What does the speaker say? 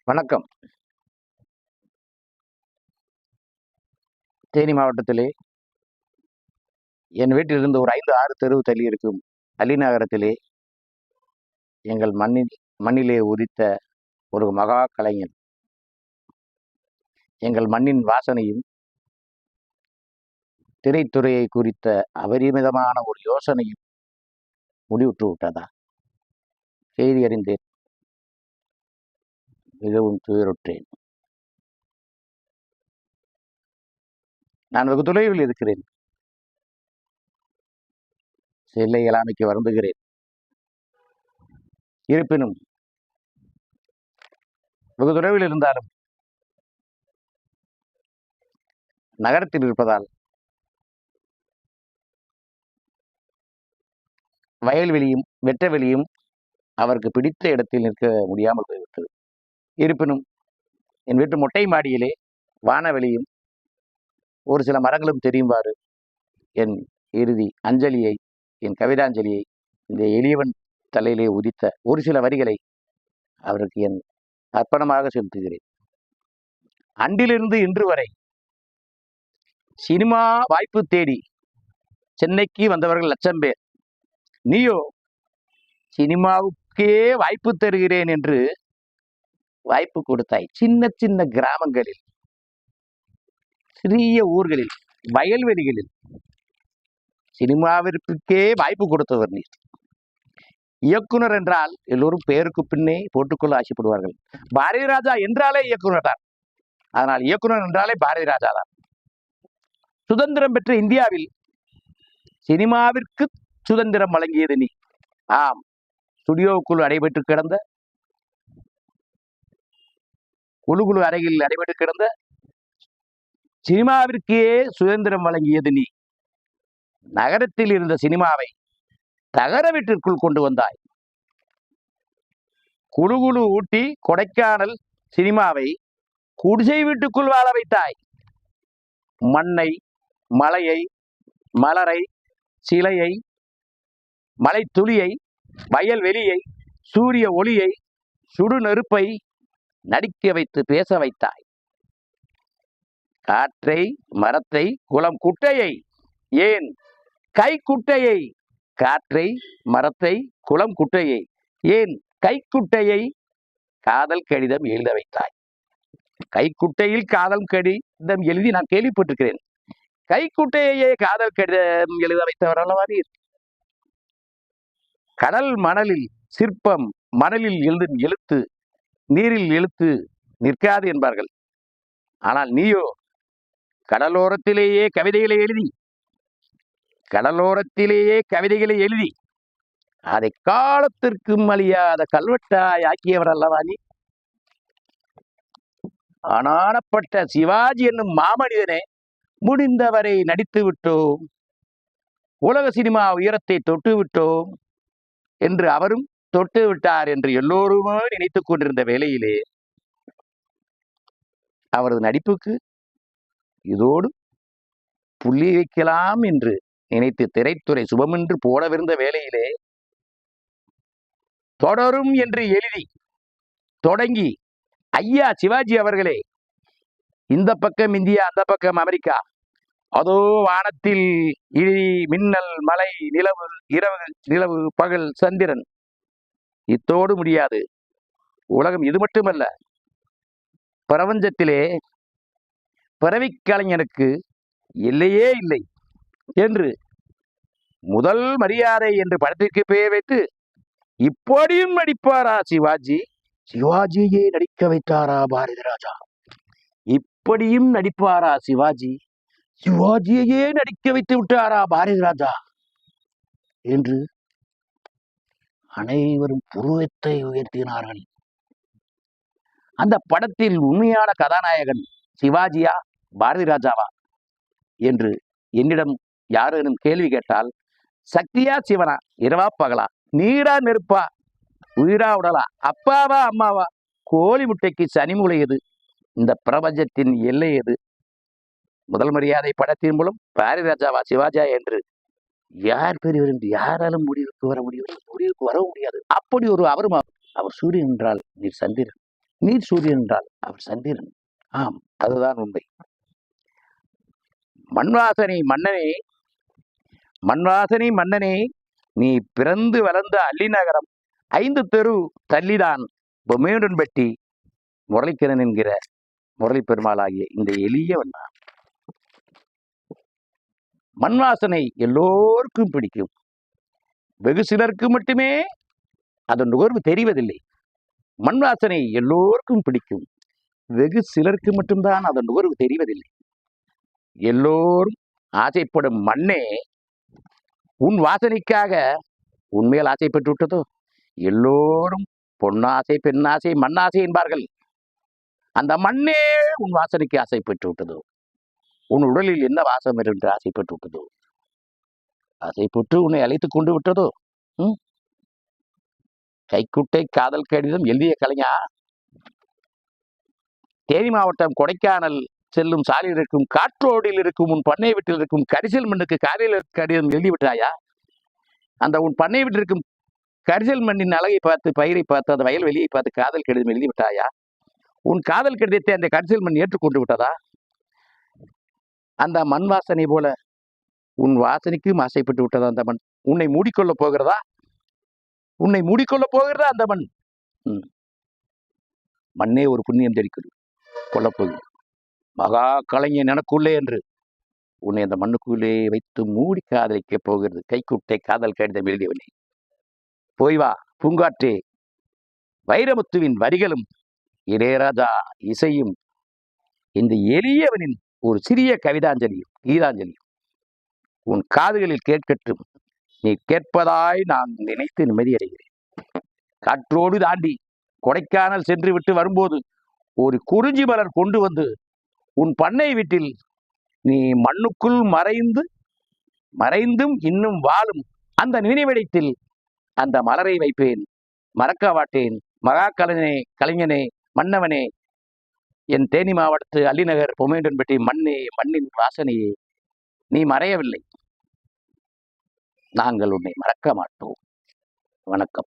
வணக்கம். தேனி மாவட்டத்திலே என் வீட்டிலிருந்து ஒரு 5, 6 தெரு தள்ளி இருக்கும் அலிநகரத்திலே எங்கள் மண்ணிலே உதித்த ஒரு மகா கலைஞன். எங்கள் மண்ணின் வாசனையும் திரைத்துறையை குறித்த அபரிமிதமான ஒரு யோசனையும் முடிவுற்று விட்டதா? செய்தி அறிந்தேன். மிகவும் துயருற்றேன். நான் வெகு தொலைவில் இருக்கிறேன். செல்லை இயலாமைக்கு வருந்துகிறேன். இருப்பினும் வெகு தொலைவில் இருந்தாலும் நகரத்தில் இருப்பதால் வயல்வெளியும் வெட்டவெளியும் அவருக்கு பிடித்த இடத்தில் நிற்க முடியாமல் போய்விட்டது. இருப்பினும் என் வீட்டு மொட்டை மாடியிலே வானவெளியும் ஒரு சில மரங்களும் தெரியுமாறு என் இறுதி அஞ்சலியை, என் கவிதாஞ்சலியை இந்த எளியவன் தலையிலே உதித்த ஒரு சில வரிகளை அவருக்கு என் அர்ப்பணமாக செலுத்துகிறேன். அன்றிலிருந்து இன்று வரை சினிமா வாய்ப்பு தேடி சென்னைக்கு வந்தவர்கள் லட்சம் பேர். நீயோ சினிமாவுக்கே வாய்ப்பு தருகிறேன் என்று வாய்ப்பு கொடுத்தாய். சின்ன சின்ன கிராமங்களில், சிறிய ஊர்களில், வயல்வெளிகளில் சினிமாவிற்கே வாய்ப்பு கொடுத்தவர் நீர். இயக்குனர் என்றால் எல்லோரும் பெயருக்கு பின்னே போட்டுக்கொள்ள ஆசைப்படுவார்கள். பாரதி ராஜா என்றாலே இயக்குனர் தான். அதனால் இயக்குனர் என்றாலே பாரதி ராஜா தான். சுதந்திரம் பெற்ற இந்தியாவில் சினிமாவிற்கு சுதந்திரம் வழங்கியது நீ. ஆம், ஸ்டுடியோவுக்குள் அடைபட்டு கிடந்த, குழு அறையில் அடைபட்டு கிடந்த சினிமாவிற்கே சுதந்திரம் வழங்கியது நீ. நகரத்தில் இருந்த சினிமாவை தகர வீட்டிற்குள் கொண்டு வந்தாய். குழு ஊட்டி கொடைக்கானல் சினிமாவை குடிசை வீட்டுக்குள் வாழ வைத்தாய். மண்ணை, மலையை, மலரை, சிலையை, மலை துளியை, வயல்வெளியை, சூரிய ஒளியை, சுடு நெருப்பை நடிக்க வைத்து பேச வைத்தாய். காற்றை, மரத்தை, குளம் குட்டையை, ஏன் கைக்குட்டையை, காற்றை, மரத்தை, குளம் குட்டையை, ஏன் கைக்குட்டையை காதல் கடிதம் எழுத வைத்தாய். கைக்குட்டையில் காதல் கடிதம் எழுதி நான் கேள்விப்பட்டிருக்கிறேன். கைக்குட்டையே காதல் கடிதம் எழுத வைத்தவர் அல்லவா நீர். கடல் மணலில் சிற்பம், மணலில் எழுதும் எழுத்து நீரில் எழுத்து நிற்காது என்பார்கள். ஆனால் நீயோ கடலோரத்திலேயே கவிதைகளை எழுதி அதை காலத்திற்கும் அழியாத கல்வெட்டாய் ஆக்கியவர் அல்லவா நீ. ஆனானப்பட்ட சிவாஜி என்னும் மாமனிதனே, முடிந்தவரை நடித்து விட்டோம், உலக சினிமா உயரத்தை தொட்டு விட்டோம் என்று அவரும் தொட்டு விட்டார் என்று எல்லோருமே நினைத்துக் கொண்டிருந்த வேளையிலே அவரது நடிப்புக்கு இதோடு புள்ளி வைக்கலாம் என்று நினைத்து திரைத்துறை சுபமென்று போடவிருந்த வேளையிலே தொடரும் என்று எழுதி தொடங்கி, ஐயா சிவாஜி அவர்களே, இந்த பக்கம் இந்தியா, அந்த பக்கம் அமெரிக்கா, அதோ வானத்தில் இடி, மின்னல், மலை, நிலவு, இரவு நிலவு, பகல், சந்திரன், இத்தோடு முடியாது. உலகம் இது மட்டுமல்ல, பிரபஞ்சத்திலே பிறவி கலைஞனுக்கு எல்லையே இல்லை என்று முதல் மரியாதை என்று படத்திற்கு பெயர் வைத்து, இப்படியும் நடிப்பாரா சிவாஜி, சிவாஜியே நடிக்க வைத்தாரா பாரதி ராஜா, இப்படியும் நடிப்பாரா சிவாஜி, சிவாஜியே நடிக்க வைத்து விட்டாரா பாரதி ராஜா என்று அனைவரும் புருவத்தை உயர்த்தினார்கள். அந்த படத்தில் உண்மையான கதாநாயகன் சிவாஜியா பாரதி ராஜாவா என்று என்னிடம் யாரேனும் கேள்வி கேட்டால், சக்தியா சிவனா, இரவா பகலா, நீடா நெருப்பா, உயிரா உடலா, அப்பாவா அம்மாவா, கோழி முட்டைக்கு சனிமூலை எது, இந்த பிரபஞ்சத்தின் எல்லை எது, முதல் மரியாதை படத்தின் மூலம் பாரதி ராஜாவா சிவாஜா என்று யார் பெரியவர் என்று யாராலும் முடிவுக்கு வர முடியாது. அப்படி ஒரு அவர் சூரியன் என்றால் நீர் சந்திரன், நீர் சூரியன் என்றால் அவர் சந்திரன். ஆம், அதுதான் உண்மை. மண்வாசனை மன்னனே, மண்வாசனை மன்னனே, நீ பிறந்து வளர்ந்த அள்ளிநகரம் 5 தெரு தள்ளிதான் பொம்மேடன்பட்டி முரளிக்கரன் என்கிற முரளி பெருமாளாகிய இந்த எளியவன் தான். மண்வாசனை எல்லோருக்கும் பிடிக்கும். வெகு சிலருக்கு மட்டுமே அதன் நுகர்வு தெரிவதில்லை. மண்வாசனை எல்லோருக்கும் பிடிக்கும். வெகு சிலருக்கு மட்டும்தான் அதன் நுகர்வு தெரிவதில்லை. எல்லோரும் ஆசைப்படும் மண்ணே, உன் வாசனைக்காக உண்மையில் ஆசைப்பட்டு விட்டதோ? எல்லோரும் பொன்னாசை, பெண்ணாசை, மண்ணாசை என்பார்கள். அந்த மண்ணே உன் வாசனைக்கு ஆசைப்பட்டு விட்டதோ? உன் உடலில் என்ன வாசம் என்று ஆசைப்பட்டு விட்டதோ? ஆசைப்பட்டு உன்னை அழைத்துக் கொண்டு விட்டதோ? கைக்குட்டை காதல் கடிதம் எழுதிய கலைஞர் தேனி மாவட்டம் கொடைக்கானல் செல்லும் சாலையில் இருக்கும் காற்றோடில் இருக்கும் உன் பண்ணை வீட்டில் இருக்கும் கரிசல் மண்ணுக்கு காதல் கடிதம் எழுதிவிட்டாயா? அந்த உன் பண்ணை வீட்டில் இருக்கும் கரிசல் மண்ணின் அழகை பார்த்து, பயிரை பார்த்து, அந்த வயல் வெளியை பார்த்து காதல் கடிதம் எழுதிவிட்டாயா? உன் காதல் கடிதத்தை அந்த கரிசல் மண் ஏற்றுக்கொண்டு விட்டதா? அந்த மண் வாசனை போல உன் வாசனைக்கும் ஆசைப்பட்டு விட்டதா அந்த மண்? உன்னை மூடிக்கொள்ள போகிறதா? உன்னை மூடிக்கொள்ள போகிறதா அந்த மண்? மண்ணே ஒரு புண்ணியம் தெரிக்கிறது, கொல்லப்போகுது. மகா கலைஞன் எனக்குள்ளே என்று உன்னை அந்த மண்ணுக்குள்ளே வைத்து மூடி காதலிக்க போகிறது. கைக்குட்டை காதல் கடிதம் எழுதியவில்லை. போய் வா பூங்காற்றே. வைரமுத்துவின் வரிகளும் இளையராஜா இசையும் இந்த எளியவனின் ஒரு சிறிய கவிதாஞ்சலியும் கீதாஞ்சலியும் உன் காதுகளில் கேட்கட்டும். நீ கேட்பதாய் நான் நினைத்து நிம்மதியடைகிறேன். காற்றோடு தாண்டி கொடைக்கானல் சென்று விட்டு வரும்போது ஒரு குறிஞ்சி மலர் கொண்டு வந்து உன் பண்ணை வீட்டில் நீ மண்ணுக்குள் மறைந்தும் இன்னும் வாழும் அந்த நினைவிடத்தில் அந்த மலரை வைப்பேன். மறக்க மாட்டேன். மகா கலைஞனே, மன்னவனே, என் தேனி மாவட்டத்து அள்ளிநகர் பொம்மேடன்பட்டி மண்ணே, மண்ணின் வாசனையே, நீ மறையவில்லை. நாங்கள் உன்னை மறக்க மாட்டோம். வணக்கம்.